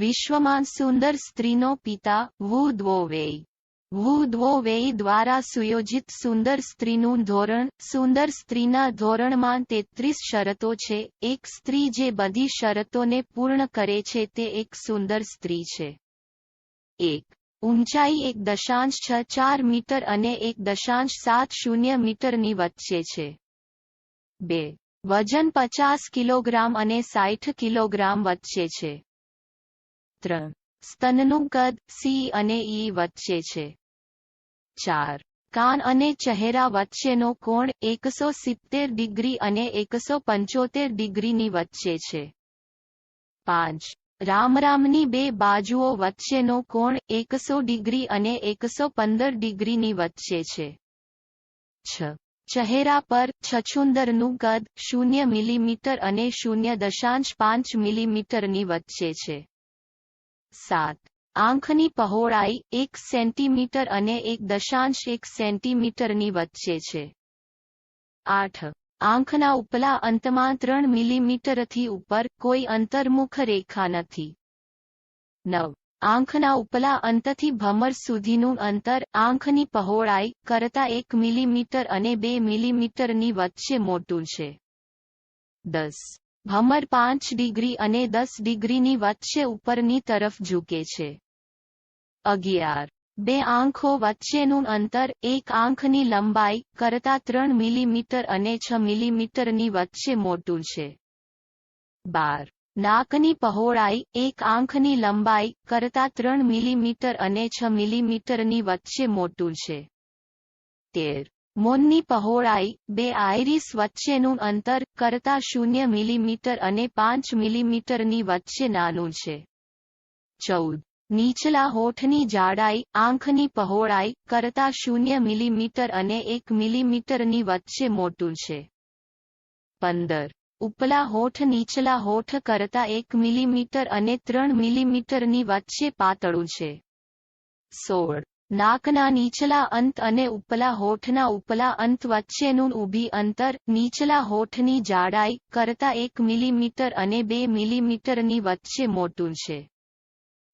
વિશ્વમાં સુંદર સ્ત્રીનો પિતા વુ દ્વો Wei. વુ દ્વો Wei દ્વારા સુયોજિત સુંદર સ્ત્રીનું ધોરણ. સુંદર સ્ત્રીના ધોરણમાં 33 શરતો છે. એક સ્ત્રી જે બધી શરતોને પૂર્ણ કરે છે તે એક સુંદર સ્ત્રી છે. 1. ઊંચાઈ 1.64 મીટર અને 1.70 મીટરની વચ્ચે છે. 2. વજન 50 કિલોગ્રામ અને 60 કિલોગ્રામ વચ્ચે છે. 3. સ્તનનું કદ સી અને ઈ વચ્ચે છે. 4. કાન અને ચહેરા વચ્ચેનો કોણ 170 ડિગ્રી અને 175 ડિગ્રીની વચ્ચે છે. 5. રામરામની બે બાજુઓ વચ્ચેનો કોણ 100 ડિગ્રી અને 115 ડિગ્રીની વચ્ચે છે. 6. ચહેરા પર છછુંદરનું કદ 0 મિલીમીટર અને 0.5 મિલીમીટરની વચ્ચે છે. 7. આંખની પહોળાઈ 1 સેન્ટીમીટર અને 1.1 સેન્ટીમીટરની વચ્ચે છે. 8. આંખના ઉપલા અંતમાં 3 મિલીમીટરથી ઉપર કોઈ અંતર્મુખ રેખા નથી. 9. આંખના ઉપલા અંતથી ભમર સુધીનું અંતર આંખની પહોળાઈ કરતાં 1 મિલીમીટર અને 2 મિલીમીટરની વચ્ચે મોટું છે. 10. ભમર 5 ડિગ્રી અને 10 ડિગ્રીની વચ્ચે ઉપરની તરફ ઝૂકે છે. 11. બે આંખો વચ્ચેનું અંતર એક આંખની લંબાઈ કરતાં 3 મિલીમીટર અને 6 મિલીમીટરની વચ્ચે મોટું છે. 12. નાકની પહોળાઈ એક આંખની લંબાઈ કરતાં 3 મિલીમીટર અને 6 મિલીમીટરની વચ્ચે મોટું છે. 13. મોંની પહોળાઈ બે આઇરિસ વચ્ચેનું અંતર કરતાં 0 મિલીમીટર અને 5 મિલીમીટરની વચ્ચે નાનું છે. 14. નીચલા હોઠની જાડાઈ આંખની પહોળાઈ કરતાં 0 મિલીમીટર અને 1 મિલીમીટરની વચ્ચે મોટું છે. 15. ઉપલા હોઠ નીચલા હોઠ કરતાં 1 મિલીમીટર અને 3 મિલીમીટરની વચ્ચે પાતળું છે. 16. નાકના નીચલા અંત અને ઉપલા હોઠના ઉપલા અંત વચ્ચેનું ઊભી અંતર નીચલા હોઠની જાડાઈ કરતાં 1 મિલીમીટર અને 2 મિલીમીટરની વચ્ચે મોટું છે.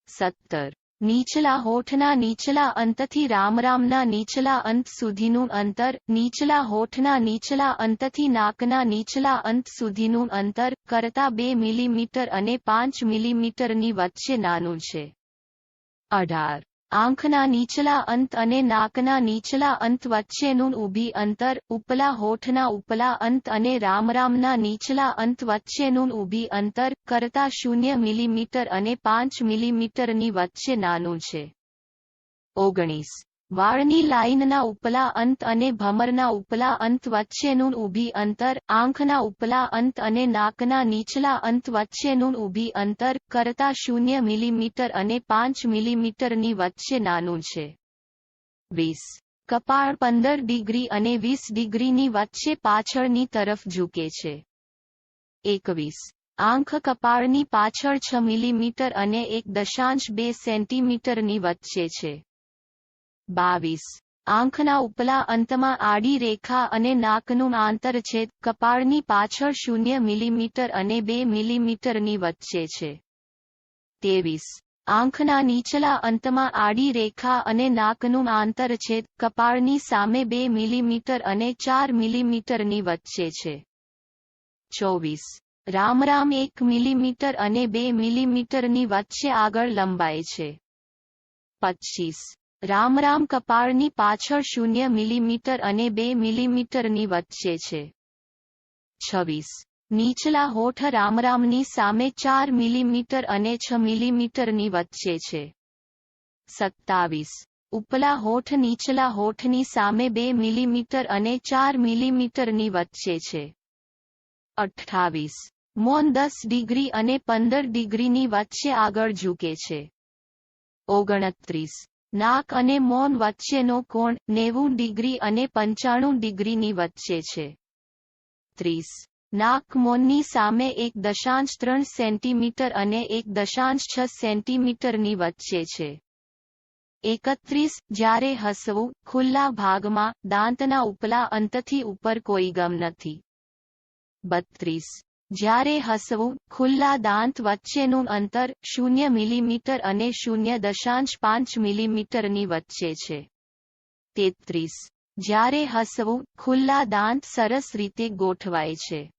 17. નીચલા હોઠના નીચલા અંતથી રામરામના નીચલા અંત સુધીનું અંતર નીચલા હોઠના નીચલા અંતથી નાકના નીચલા અંત સુધીનું અંતર કરતાં 2 મિલીમીટર અને 5 મિલીમીટરની વચ્ચે નાનું છે. 18. આંખના નીચલા અંત અને નાકના નીચલા અંત વચ્ચેનું ઊભી અંતર ઉપલા હોઠના ઉપલા અંત અને રામરામના નીચલા અંત વચ્ચેનું ઊભી અંતર કરતાં 0 મિલીમીટર અને 5 મિલીમીટરની વચ્ચે નાનું છે. 19. વાળની લાઇનના ઉપલા અંત અને ભમરના ઉપલા અંત વચ્ચેનું ઊભી અંતર આંખના ઉપલા અંત અને નાકના નીચલા અંત વચ્ચેનું ઊભી અંતર કરતાં 0 મિલીમીટર અને 5 મિલીમીટરની વચ્ચે નાનું છે. 20. કપાળ 15 ડિગ્રી અને 20 ડિગ્રીની વચ્ચે પાછળની તરફ ઝૂકે છે. 21. આંખ કપાળની પાછળ 6 મિલીમીટર અને 1.2 સેન્ટીમીટરની વચ્ચે છે. 22. આંખના ઉપલા અંતમાં આડી રેખા અને નાકનું આંતરછેદ કપાળની પાછળ 0 મિલીમીટર અને 2 મિલીમીટરની વચ્ચે છે. 23. આંખના નીચલા અંતમાં આડી રેખા અને નાકનું આંતરછેદ કપાળની સામે 2 મિલીમીટર અને 4 મિલીમીટરની વચ્ચે છે. 24. રામરામ 1 મિલીમીટર અને 2 મિલીમીટરની વચ્ચે આગળ લંબાય છે. 25. રામરામ કપાળની પાછળ 0 મિલીમીટર અને 2 મિલીમીટરની વચ્ચે છે. 26. નીચલા હોઠ રામરામની સામે 4 મિલીમીટર અને 6 મિલીમીટરની વચ્ચે છે. 27. ઉપલા હોઠ નીચલા હોઠની સામે 2 મિલીમીટર અને 4 મિલીમીટરની વચ્ચે છે. 28. મોં 10 ડિગ્રી અને 15 ડિગ્રીની વચ્ચે આગળ ઝૂકે છે. 29. નાક અને મોં વચ્ચેનો કોણ 90 ડિગ્રી અને 95 ડિગ્રીની વચ્ચે છે. 30. નાક મોંની સામે 1.3 સેન્ટીમીટર અને 1.6 સેન્ટીમીટરની વચ્ચે છે. 31. જ્યારે હસવું ખુલ્લા ભાગમાં દાંતના ઉપલા અંતથી ઉપર કોઈ ગમ નથી. 32. જ્યારે હસવું, ખુલ્લા દાંત વચ્ચેનું અંતર 0 મિલીમીટર અને 0.5 મિલીમીટરની વચ્ચે છે. 33. જ્યારે હસવું, ખુલ્લા દાંત સરસ રીતે ગોઠવાય છે.